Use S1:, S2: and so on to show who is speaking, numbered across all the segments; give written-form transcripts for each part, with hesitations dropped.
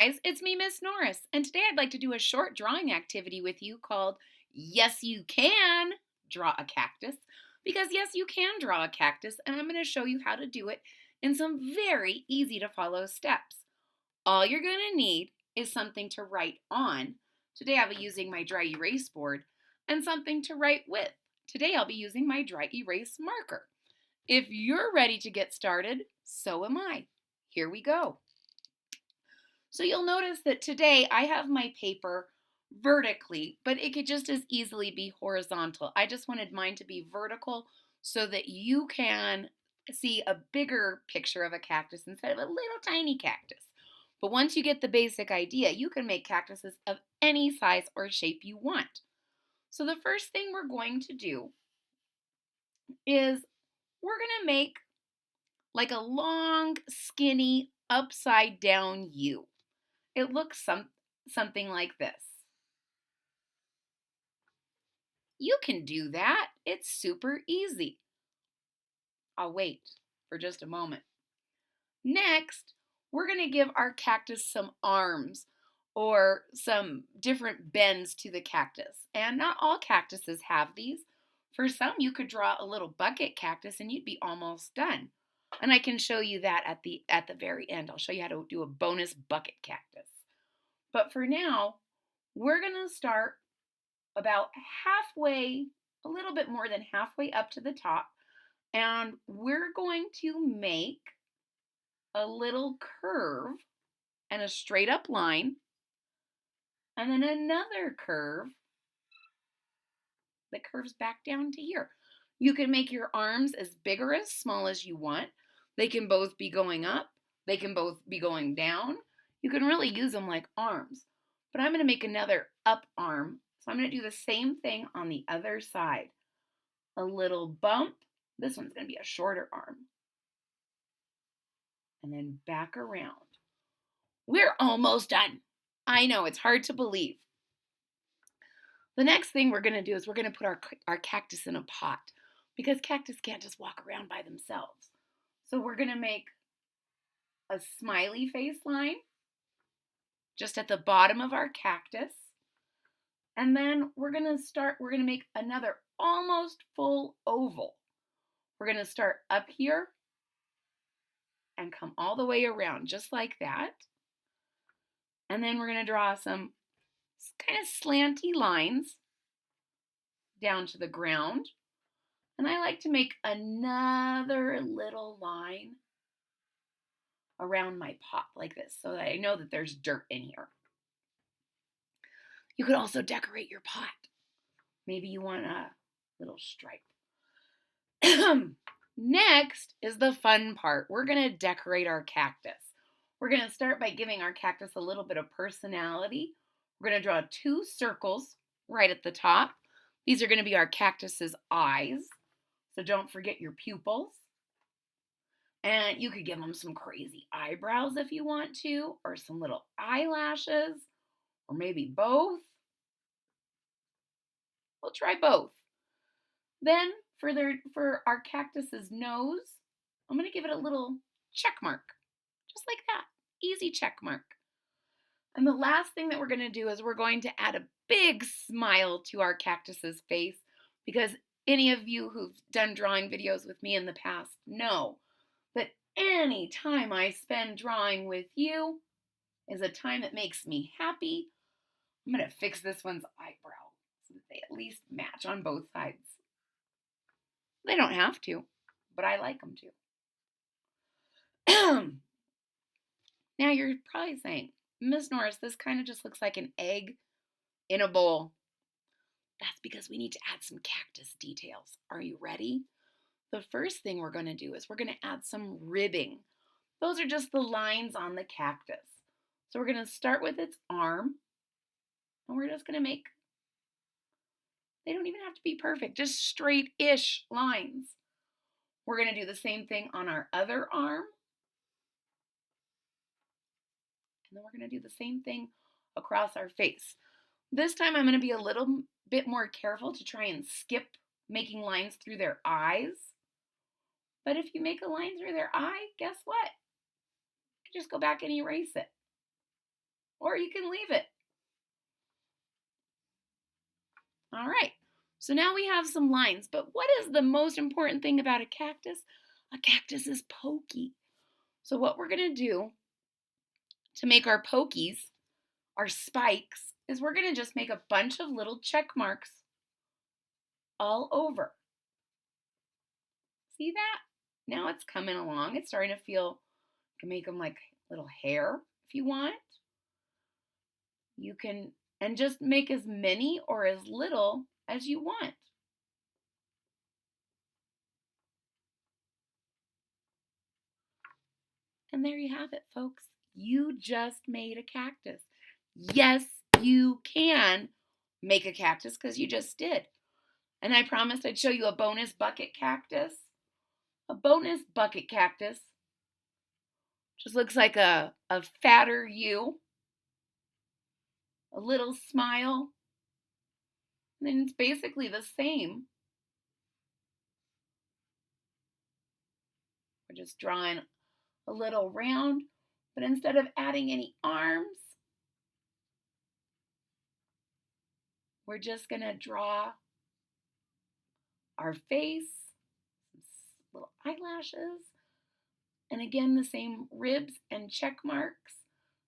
S1: Guys, it's me, Miss Norris, and today I'd like to do a short drawing activity with you called Yes You Can Draw a Cactus, because yes, you can draw a cactus, and I'm going to show you how to do it in some very easy to follow steps. All you're going to need is something to write on. Today I'll be using my dry erase board, and something to write with. Today I'll be using my dry erase marker. If you're ready to get started, so am I. Here we go. So you'll notice that today I have my paper vertically, but it could just as easily be horizontal. I just wanted mine to be vertical so that you can see a bigger picture of a cactus instead of a little tiny cactus. But once you get the basic idea, you can make cactuses of any size or shape you want. So the first thing we're going to do is we're going to make like a long, skinny, upside down U. It looks something like this. You can do that. It's super easy. I'll wait for just a moment. Next, we're going to give our cactus some arms or some different bends to the cactus. And not all cactuses have these. For some, you could draw a little bucket cactus and you'd be almost done. And I can show you that at the very end. I'll show you how to do a bonus bucket cactus. But for now, we're going to start about halfway, a little bit more than halfway up to the top, and we're going to make a little curve and a straight up line, and then another curve that curves back down to here. You can make your arms as big or as small as you want. They can both be going up, they can both be going down. You can really use them like arms. But I'm going to make another up arm. So I'm going to do the same thing on the other side. A little bump. This one's going to be a shorter arm. And then back around. We're almost done. I know, it's hard to believe. The next thing we're going to do is we're going to put our cactus in a pot because cactus can't just walk around by themselves. So we're going to make a smiley face line just at the bottom of our cactus. And then we're going to make another almost full oval. We're going to start up here and come all the way around just like that. And then we're going to draw some kind of slanty lines down to the ground. And I like to make another little line around my pot like this so that I know that there's dirt in here. You could also decorate your pot. Maybe you want a little stripe. Next is the fun part. We're going to decorate our cactus. We're going to start by giving our cactus a little bit of personality. We're going to draw 2 circles right at the top. These are going to be our cactus's eyes. So don't forget your pupils. And you could give them some crazy eyebrows if you want to, or some little eyelashes, or maybe both. We'll try both. Then for our cactus's nose, I'm going to give it a little check mark, just like that. Easy check mark. And the last thing that we're going to do is we're going to add a big smile to our cactus's face, because any of you who've done drawing videos with me in the past know that any time I spend drawing with you is a time that makes me happy. I'm going to fix this one's eyebrow so that they at least match on both sides. They don't have to, but I like them to. Now you're probably saying, Miss Norris, this kind of just looks like an egg in a bowl. That's because we need to add some cactus details. Are you ready? The first thing we're going to do is we're going to add some ribbing. Those are just the lines on the cactus. So we're going to start with its arm, and we're just going to make, they don't even have to be perfect, just straight-ish lines. We're going to do the same thing on our other arm. And then we're going to do the same thing across our face. This time I'm going to be a little bit more careful to try and skip making lines through their eyes. But if you make a line through their eye, guess what? You can just go back and erase it. or you can leave it. All right. So now we have some lines, but what is the most important thing about a cactus? A cactus is pokey. So what we're going to do to make our pokies, our spikes, is we're going to just make a bunch of little check marks all over. See that? Now it's coming along. It's starting to feel, you can make them like little hair if you want. You can, and just make as many or as little as you want. And there you have it, folks. You just made a cactus. Yes, you can make a cactus because you just did. And I promised I'd show you a bonus bucket cactus. A bonus bucket cactus just looks like a fatter you, a little smile, and then it's basically the same. We're just drawing a little round, but instead of adding any arms, we're just going to draw our face, little eyelashes, and again the same ribs and check marks.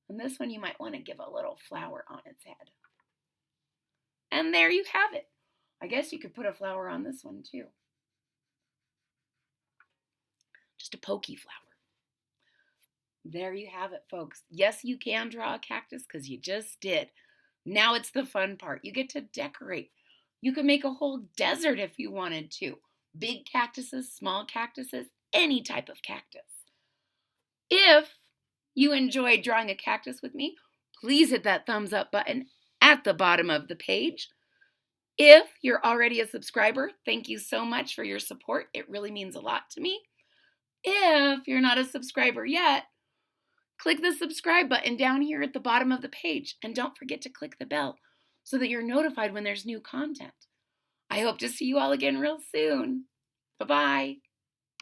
S1: And this one you might want to give a little flower on its head. And there you have it. I guess you could put a flower on this one too. Just a pokey flower. There you have it, folks. Yes, you can draw a cactus because you just did. Now it's the fun part. You get to decorate. You can make a whole desert if you wanted to. Big cactuses, small cactuses, any type of cactus. If you enjoyed drawing a cactus with me, please hit that thumbs up button at the bottom of the page. If you're already a subscriber, thank you so much for your support. It really means a lot to me. If you're not a subscriber yet, click the subscribe button down here at the bottom of the page. And don't forget to click the bell so that you're notified when there's new content. I hope to see you all again real soon. Bye-bye.